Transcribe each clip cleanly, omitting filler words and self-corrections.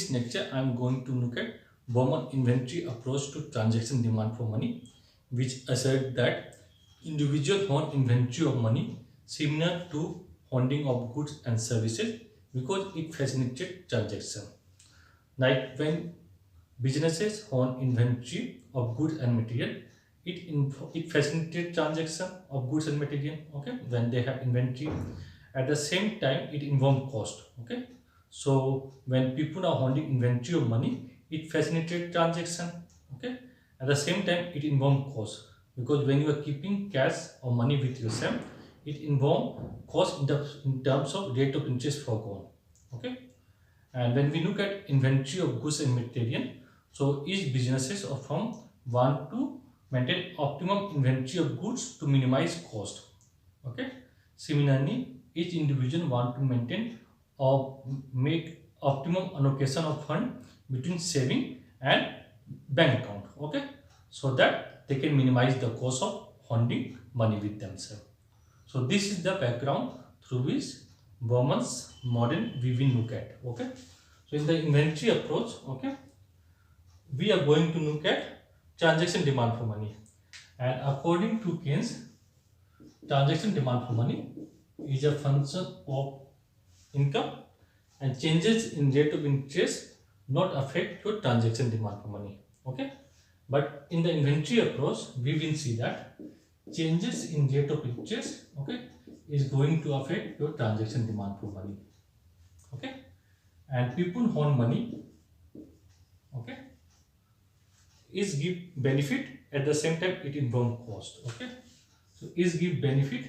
this lecture, I am going to look at Bowman inventory approach to transaction demand for money, which assert that individual own inventory of money similar to holding of goods and services because it facilitates transaction. Like when businesses own inventory of goods and material, it facilitates transaction of goods and material. Okay, when they have inventory, at the same time it involves cost. Okay, so when people are holding inventory of money, it facilitates transaction. Okay, at the same time it involves cost because when you are keeping cash or money with yourself, it involves cost in terms of rate of interest forgone. Okay, and when we look at inventory of goods and material, so each businesses or firm want to maintain optimum inventory of goods to minimize cost. Okay. Similarly, each individual want to maintain or make optimum allocation of fund between saving and bank account. Okay. So that they can minimize the cost of holding money with themselves. So this is the background through which Bowman's model we will look at. Okay. So in the inventory approach, okay, we are going to look at transaction demand for money. And according to Keynes, transaction demand for money is a function of income and changes in rate of interest not affect your transaction demand for money. Okay. But in the inventory approach, we will see that changes in rate of interest, okay, is going to affect your transaction demand for money. Okay. And people own money, okay, is give benefit, at the same time it involves cost. Okay, so is give benefit,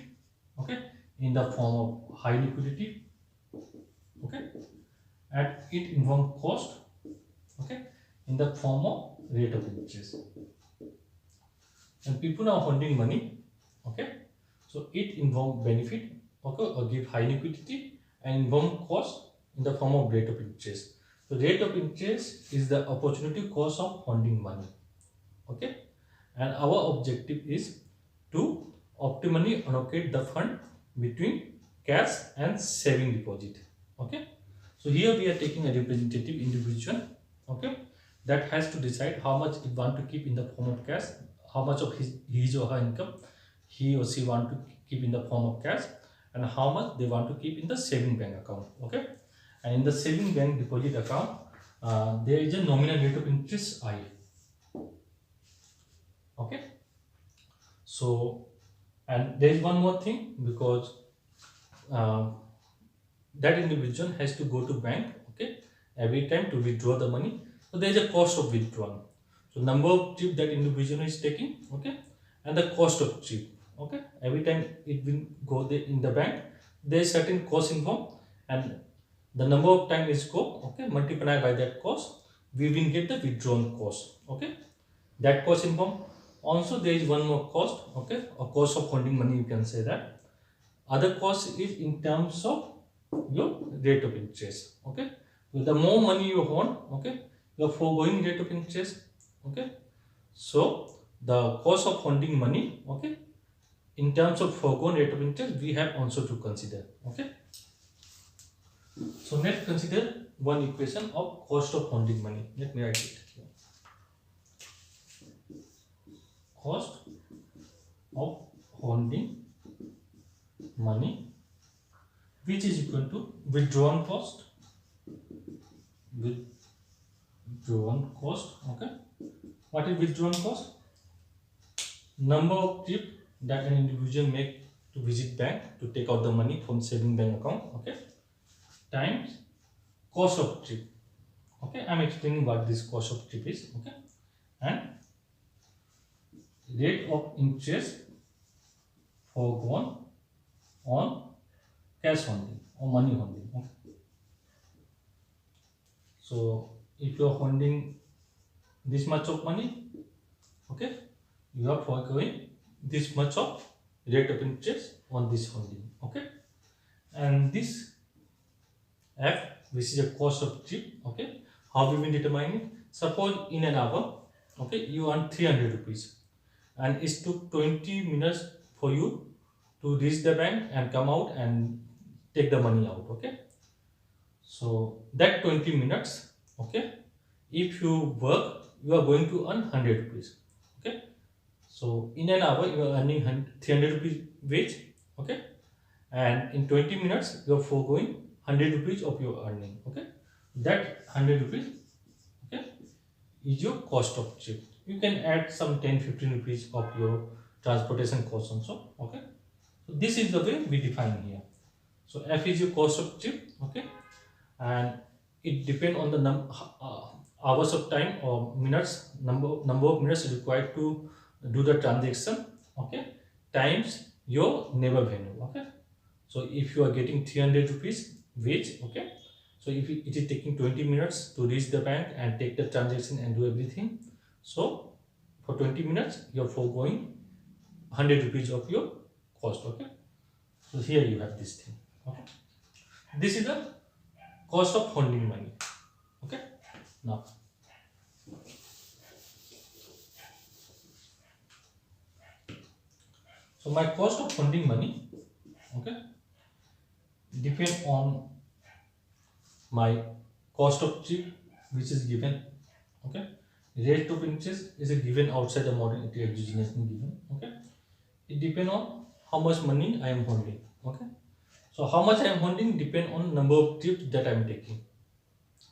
okay, in the form of high liquidity, okay, and it involves cost, okay, in the form of rate of interest. And people are holding money, okay, so it involves benefit, okay, or give high liquidity, and involve cost in the form of rate of interest. So rate of interest is the opportunity cost of holding money. Okay, and our objective is to optimally allocate the fund between cash and saving deposit. Okay, so here we are taking a representative individual, okay, that has to decide how much he want to keep in the form of cash, how much of his or her income he or she want to keep in the form of cash, and how much they want to keep in the saving bank account. Okay, and in the saving bank deposit account, there is a nominal rate of interest I. Okay, so and there is one more thing, because uh, that individual has to go to bank, okay, every time to withdraw the money. So there is a cost of withdrawal, so number of trip that individual is taking, okay, and the cost of trip, okay, every time it will go there in the bank, there is certain cost involved, and the number of time is go, okay, multiply by that cost, we will get the withdrawal cost. Okay, that cost involved. Also there is one more cost, okay, a cost of holding money, you can say that. Other cost is in terms of your rate of interest. Okay, so the more money you hold, okay, your foregoing rate of interest. Okay, so the cost of holding money, okay, in terms of foregone rate of interest, we have also to consider. Okay, so let's consider one equation of cost of holding money. Let me write it here. Cost of holding money, which is equal to withdrawn cost. Withdrawn cost. Okay, what is withdrawn cost? Number of trip that an individual make to visit bank to take out the money from saving bank account. Okay, times cost of trip. Okay, I'm explaining what this cost of trip is. Okay, and rate of interest foregone on cash holding or money holding. Okay, so if you are holding this much of money, okay, you are foregoing this much of rate of interest on this holding. Okay, and this f, which is a cost of trip, okay, how we will determine it? Suppose in an hour, okay, you earn 300 rupees, and it took 20 minutes for you to reach the bank and come out and take the money out. Okay, so that 20 minutes, Okay, if you work, you are going to earn 100 rupees. Okay, so in an hour you are earning 300 rupees wage. Okay, and in 20 minutes you are foregoing 100 rupees of your earning. Okay, that 100 rupees, okay, is your cost of trip. You can add some 10-15 rupees of your transportation cost also. Okay, so this is the way we define here. So F is your cost of trip. Okay, and it depend on the hours of time or minutes, number of minutes required to do the transaction. Okay, times your neighbor venue. Okay, so if you are getting 300 rupees wage, okay, so if it is taking 20 minutes to reach the bank and take the transaction and do everything, so for 20 minutes you are foregoing 100 rupees of your cost. Okay, so here you have this thing. Okay, this is the cost of holding money. Okay, now so my cost of funding money, okay, depend on my cost of chip, which is given. Okay, rate of interest is a given outside the modernity exogenous given. Okay, it depend on how much money I am holding. Okay, so how much I am holding depend on number of trips that I am taking.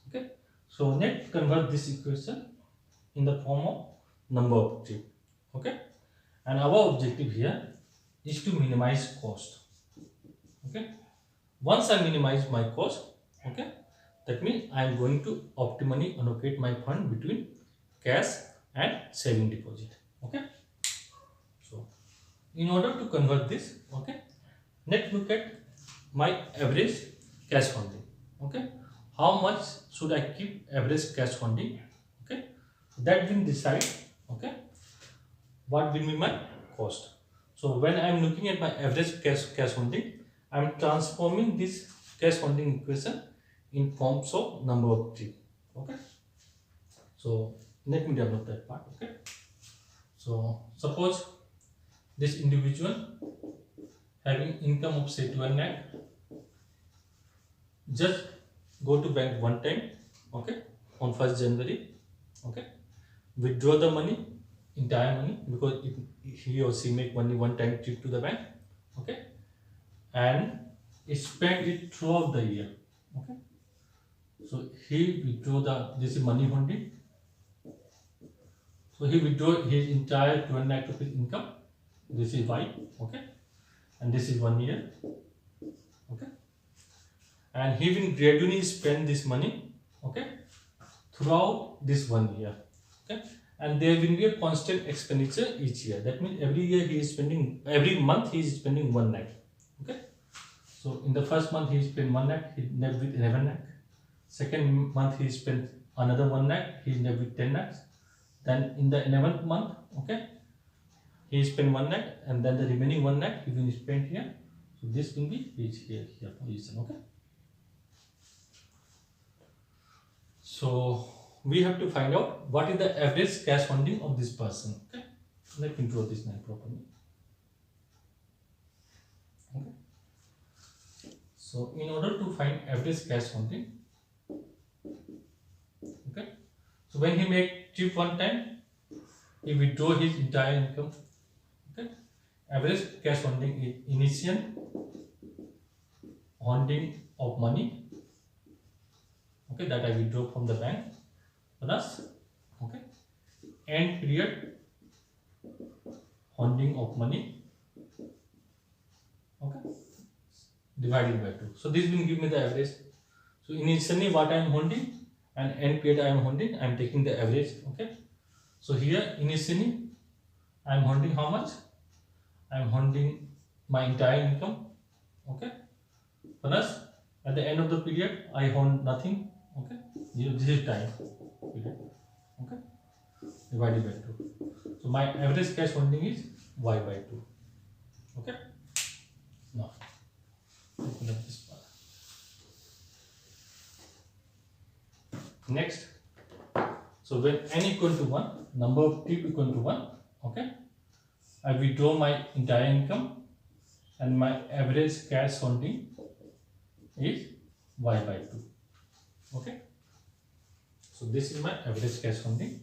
Okay, so let's convert this equation in the form of number of trips. Okay, and our objective here is to minimize cost. Okay, once I minimize my cost, okay, that means I am going to optimally allocate my fund between cash and saving deposit. Okay, so in order to convert this, okay, let's look at my average cash holding. Okay, how much should I keep average cash holding? Okay, that will decide, okay, what will be my cost. So when I am looking at my average cash holding, I am transforming this cash holding equation in forms of number of trips. Okay, so let me develop that part. Okay, so suppose this individual having income of say 12 lakh, just go to bank one time. Okay, on 1st January. Okay, withdraw the money, entire money, because he or she make only one time trip to the bank. Okay, and spend it throughout the year. Okay, so he withdraw this is money holding. So he withdraw his entire 12 lakh rupees income. This is Y. Okay, and this is 1 year. Okay, and he will gradually spend this money. Okay, throughout this 1 year. Okay, and there will be a constant expenditure each year. That means every year he is spending, every month he is spending 1 lakh. Okay, so in the first month he spent 1 lakh, he left with 11 lakh. Second month he spent another 1 lakh, he left with 10 lakhs. Then in the 11th month, okay, he spent 1 lakh, and then the remaining 1 lakh he will spend here. So this will be his here position. Okay, so we have to find out what is the average cash holding of this person. Okay, let me draw this line properly. Okay, so in order to find average cash holding, okay, so when he make trip one time, he withdraw his entire income. Okay, average cash holding is initial holding of money, okay, that I withdraw from the bank, plus, okay, end period holding of money, okay, divided by 2. So this will give me the average. So initially what I am holding and end period I am holding, I am taking the average. Okay, so here initially I am holding how much? I am holding my entire income. Okay, plus at the end of the period I hold nothing. Okay, this is time period. Okay, divided by 2. So my average cash holding is Y by 2. Okay, now open up this part. Next, so when n equal to 1, number of trip equal to 1, okay, I withdraw my entire income and my average cash holding is Y by 2. Okay, So this is my average cash funding.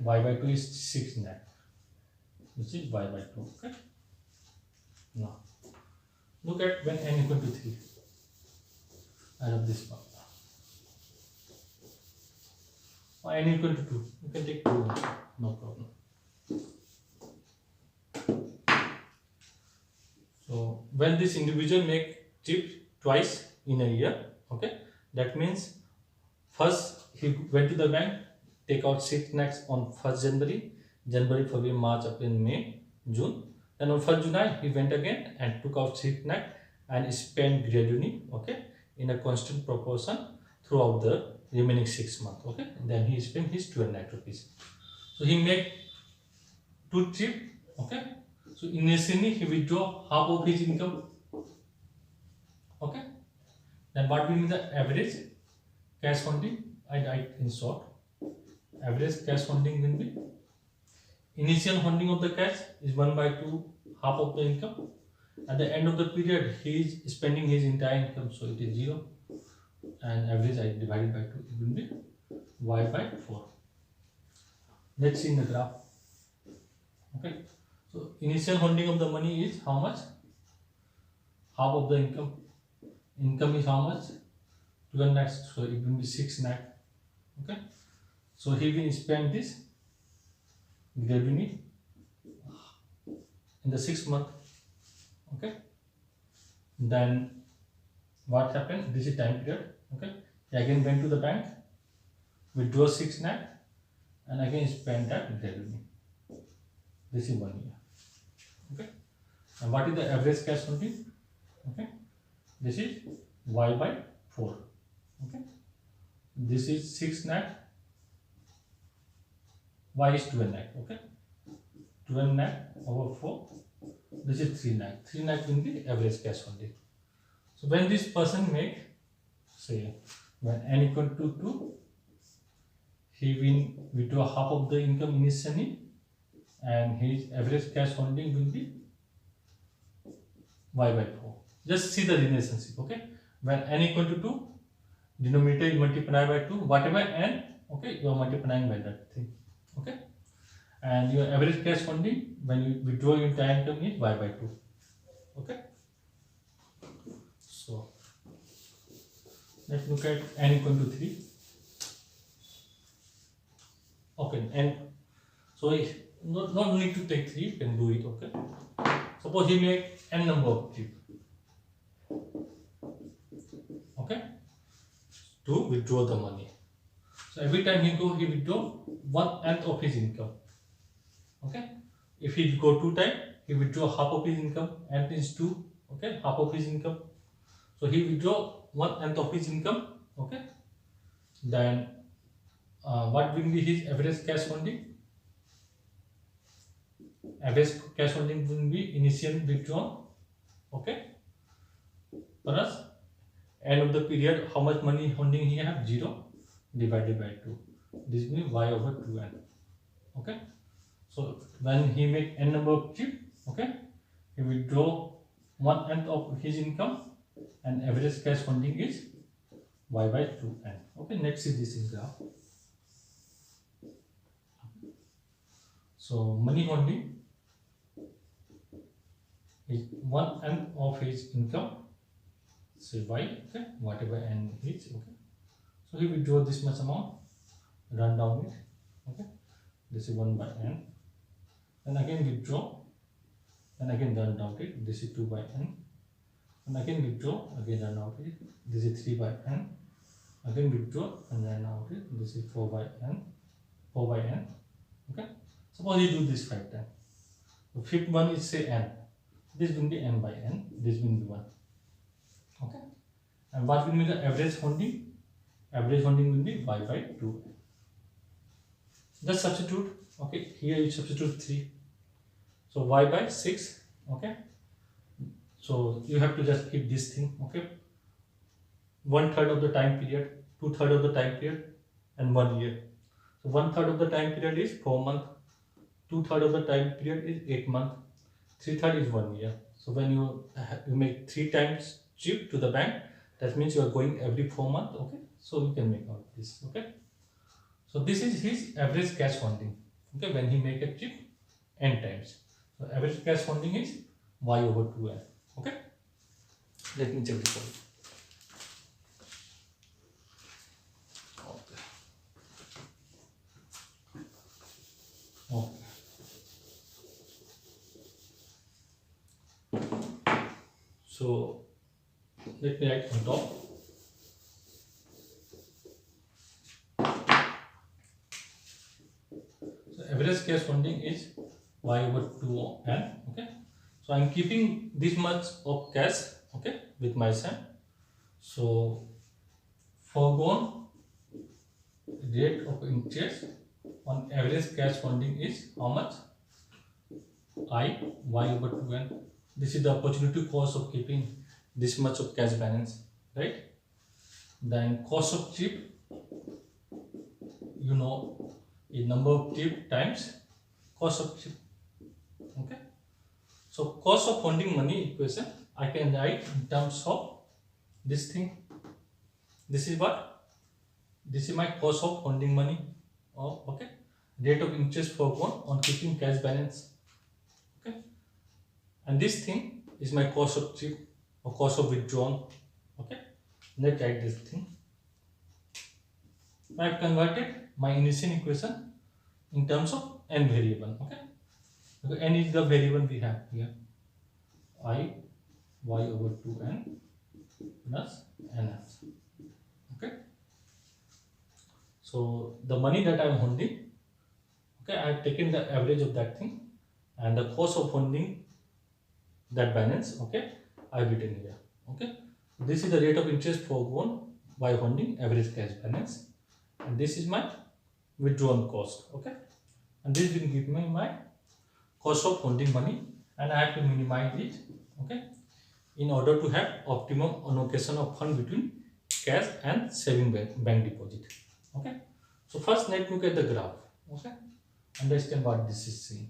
Y by 2 is 6 lakh. This is y by 2. Okay. Now look at when n equal to 3. Add up this part. Or n equal to 2. You can take 2 also. No problem. So when this individual make trip twice in a year, okay, that means first he went to the bank, take out 6 lakhs on 1st January, February, March, April, May, June. Then on 1st July he went again and took out 6 lakhs and spent gradually, okay, in a constant proportion throughout the remaining 6 months, okay. And then he spent his 12 lakh rupees. So he made 2 trips, okay. So initially he withdraw half of his income, okay. Then what will be the average cash funding? I write in short. Average cash funding will be initial funding of the cash is 1 by 2, half of the income. At the end of the period, he is spending his entire income, so it is 0. And average I divided by 2, it will be y by 4. Let's see in the graph. Okay. So initial funding of the money is how much? Half of the income. Income is how much? 12 lakhs. So it will be 6 lakh. Okay. So he will spend this gradually in the 6th month. Okay. Then what happened? This is time period. Okay. He again went to the bank, withdraw 6 lakh, and again spend that gradually. This is 1 year. Okay. And what is the average cash funding? Okay. This is y by 4. Okay. This is 6 lakh. Y is 12 lakh. Okay. 12 lakh over 4. This is 3 lakh. 3 lakh will be average cash funding. So when this person make, say, when n equal to 2, he will withdraw half of the income initially, and his average cash funding will be y by 4. Just see the relationship, okay? When n equal to 2, denominator you multiply by 2, whatever n, okay, you are multiplying by that thing, okay? And your average cash funding, when you withdraw your entire income, is y by 2, okay? So, let's look at n equal to 3. Okay, and so if not need to take 3, you can do it, okay? Suppose he make n number of trips, okay, to withdraw the money. So every time he go, he withdraw 1/8 of his income, okay? If he go 2 times, he withdraw half of his income, n is 2, okay, half of his income. So he withdraw 1/8 of his income, okay? Then what will be his average cash funding? Average cash funding will be initial withdrawn, okay, plus end of the period, how much money funding he have? 0 divided by 2. This will be y over 2n, okay. So when he make n number of trips, okay, he withdraw 1/8 of his income, and average cash funding is y by 2n. Okay, next is this in graph. So money funding is 1/8 of his income, say y, okay, whatever n is, okay. So he withdraw this much amount, run down it, okay. This is 1 by n, and again withdraw, and again run down it. This is 2 by n, and again withdraw, again run out it. This is 3 by n, again withdraw and run out it. This is 4 by n, okay. Suppose you do this 5 times. The fifth one is say n. This will be n by n. This will be 1. Okay. And what will be the average funding? Average funding will be y by 2. Just substitute. Okay. Here you substitute 3. So y by 6. Okay. So you have to just keep this thing. Okay. 1/3 of the time period, 2/3 of the time period, and 1 year. So 1/3 of the time period is 4 months. 2/3 of the time period is 8 months. 3/3 is 1 year. So when you make 3 times trip to the bank, that means you are going every 4 months. Okay, so you can make out this. Okay, So this is his average cash funding. Okay, when he make a trip n times. So average cash funding is y over 2n. Okay, let me check this out. Okay. Okay. So let me write on top. So average cash funding is y over 2n. Okay. So I'm keeping this much of cash, okay, with my son. So foregone rate of interest on average cash funding is how much? I y over 2n. This is the opportunity cost of keeping this much of cash balance, right? Then cost of trip, you know, a number of trip times cost of trip. Okay. So cost of funding money equation I can write in terms of this thing. This is what? This is my cost of funding money. Oh, okay. Rate of interest foregone on keeping cash balance. Okay. And this thing is my cost of trip or cost of withdrawal. Okay. Let's write this thing. I have converted my initial equation in terms of n variable. Okay. So n is the variable we have here. I y over 2n plus ns. Okay. So the money that I am holding, okay, I have taken the average of that thing and the cost of funding that balance, okay, I have written here. Okay. This is the rate of interest foregone by funding average cash balance, and this is my withdrawal cost. Okay. And this will give me my cost of funding money, and I have to minimize it, okay, in order to have optimum allocation of fund between cash and saving bank deposit. Okay. So first let's look at the graph. Okay. Understand what this is saying.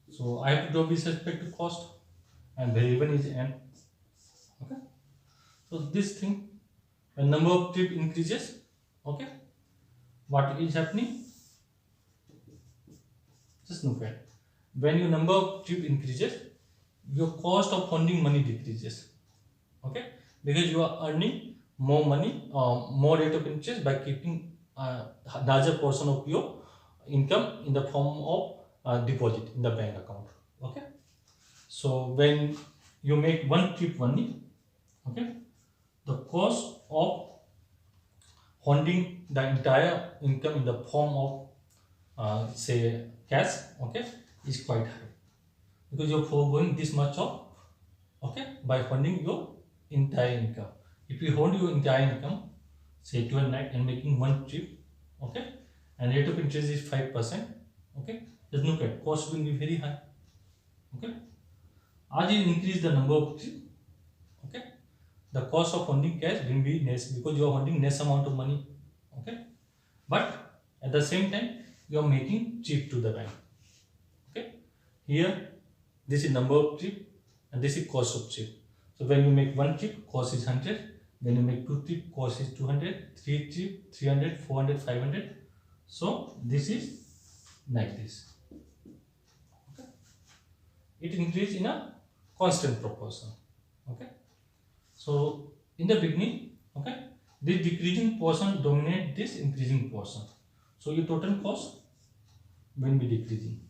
So I have to draw with respect to cost, and variable is n. Okay. So this thing, when number of trip increases, okay, what is happening? Just look at, when your number of trip increases, your cost of funding money decreases. Okay, because you are earning more money, more rate of interest by keeping a larger portion of your income in the form of deposit in the bank account. Okay, so when you make one trip money, okay, the cost of holding the entire income in the form of say cash, okay, is quite high, because you're foregoing this much of, okay, by funding your entire income. If you hold your entire income, say to a night and making one trip, okay, and rate of interest is 5%, okay, just look at cost will be very high. Okay, as you increase the number of trip, okay, the cost of funding cash will be less because you are holding less amount of money. Okay, but at the same time you are making trip to the bank. Okay, here this is number of trip and this is cost of trip. So when you make one trip, cost is 100. When you make two trip, cost is 200. Three trip, 300, 400, 500. So this is like this. Okay, it increases in a constant proportion. Okay, so in the beginning, okay, this decreasing portion dominate this increasing portion. So your total cost will be decreasing,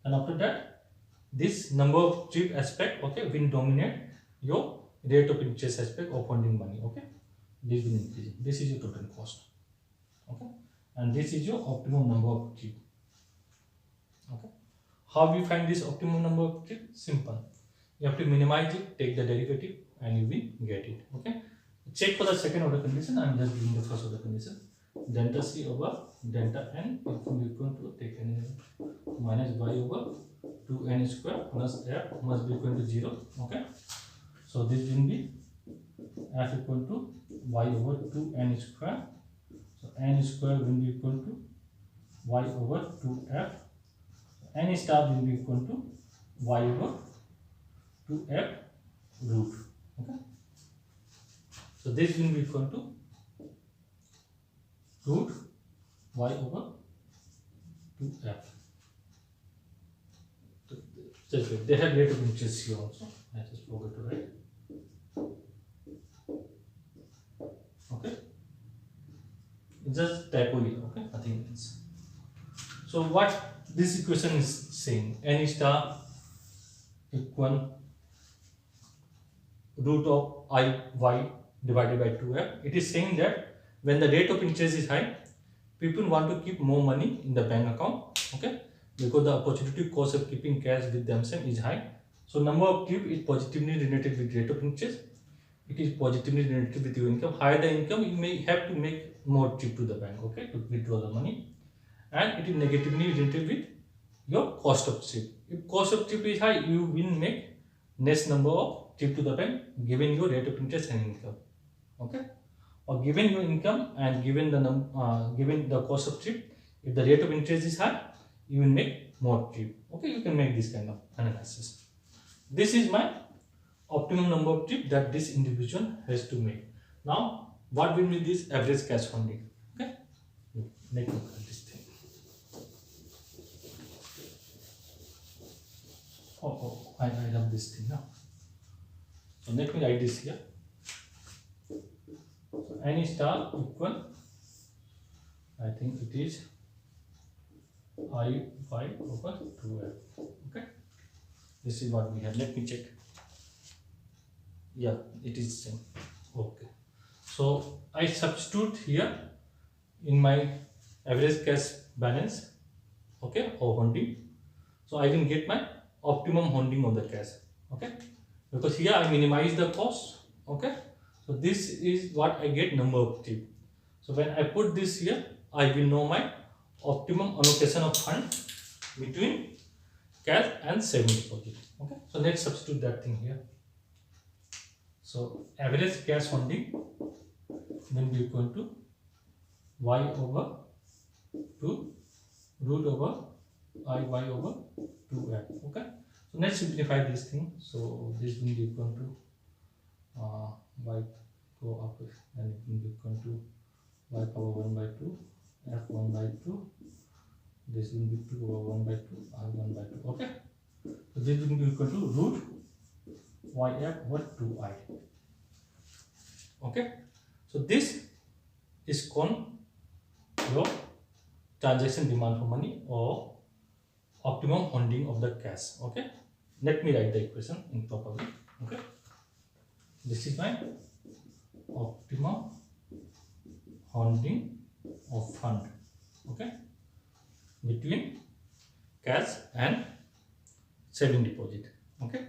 and after that, this number of trip aspect, okay, will dominate your rate of interest aspect of funding money. Okay, this will increase. This is your total cost. Okay, and this is your optimum number of trip. Okay, how we find this optimum number of trip? Simple. You have to minimize it, take the derivative, and you will get it. Okay, check for the second order condition. I am just giving the first order condition. Delta C over delta n equal to take n minus y over 2n square plus f must be equal to 0. Okay, so this will be f equal to y over 2n square. So n square will be equal to y over 2f. So n star will be equal to y over 2f root. Okay, so this will be equal to root y over 2f. Just wait, they have rate of interest here also. I just forgot to write. Okay, it's just typo here. Okay, nothing else. So what this equation is saying, n star equal root of I y divided by 2f. It is saying that when the rate of interest is high, people want to keep more money in the bank account. Okay, because the opportunity cost of keeping cash with themselves is high. So number of trip is positively related with rate of interest. It is positively related with your income. Higher the income, you may have to make more trip to the bank, okay, to withdraw the money. And it is negatively related with your cost of trip. If cost of trip is high, you will make less number of trip to the bank given your rate of interest and income. Okay, or given your income and given the cost of trip, if the rate of interest is high, you will make more trip. Okay, you can make this kind of analysis. This is my optimum number of trip that this individual has to make. Now, what will be this average cash funding? Okay, let me look at this thing. I have this thing now. So let me write this here. So n star equal, I think it is I y over 2f. Okay, this is what we have. Let me check. Yeah, it is same. Okay, so I substitute here in my average cash balance, okay, or holding. So I will get my optimum holding of the cash. Okay, because here I minimize the cost. Okay, so this is what I get number of trip. So when I put this here, I will know my optimum allocation of fund between cash and saving deposit. Okay, so let's substitute that thing here. So average cash funding will be equal to y over 2 root over I y over 2f. Okay, so let's simplify this thing. So this will be equal to y go up and it will be equal to y power 1 by 2 f 1 by 2. This will be 2 over 1 by 2 I 1 by 2. Okay, so this will be equal to root yf over 2i. Okay, so this is called your transaction demand for money or optimum holding of the cash. Okay, let me write the equation in proper way. Okay, this is my optimum holding of fund, okay, between cash and saving deposit. Okay,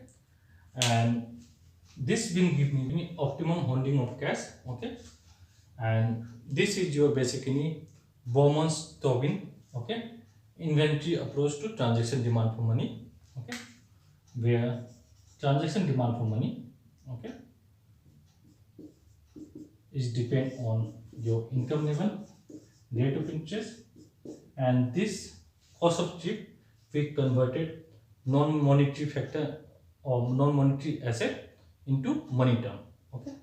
and this will give me optimum holding of cash. Okay, and this is your basically Bowman's-Tobin, okay, inventory approach to transaction demand for money. Okay, where transaction demand for money, okay, is depend on your income level, rate of interest, and this cost of trip we converted non-monetary factor or non-monetary asset into money term. Okay,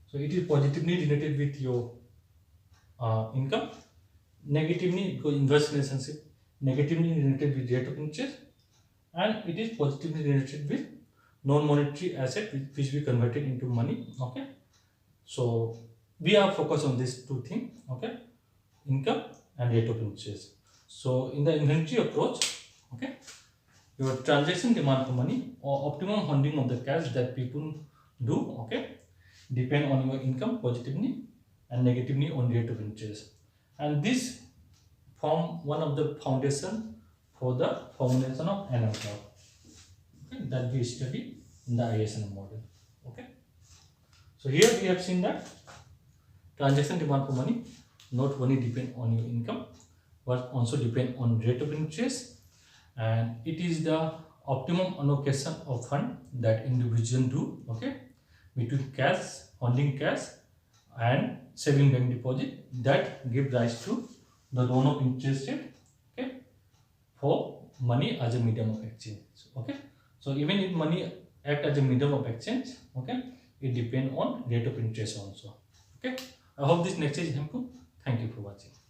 so it is positively related with your income, negatively because inverse relationship, negatively related with rate of interest, and it is positively related with non-monetary asset which we converted into money. Okay, so we are focused on these two things. Okay, income and rate of interest. So in the inventory approach, okay, your transaction demand for money or optimum holding of the cash that people do, okay, depend on your income positively and negatively on rate of interest, and this form one of the foundation for the formulation of NM curve, okay, that we study in the ISNM model. Okay, so here we have seen that transaction demand for money not only depend on your income but also depend on rate of interest, and it is the optimum allocation of fund that individual do, okay, between cash, holding cash and saving bank deposit that give rise to the loan of interest rate, okay, for money as a medium of exchange. Okay, so even if money act as a medium of exchange, okay, it depend on rate of interest also. Okay, I hope this next is helpful. Thank you. Thank you for watching.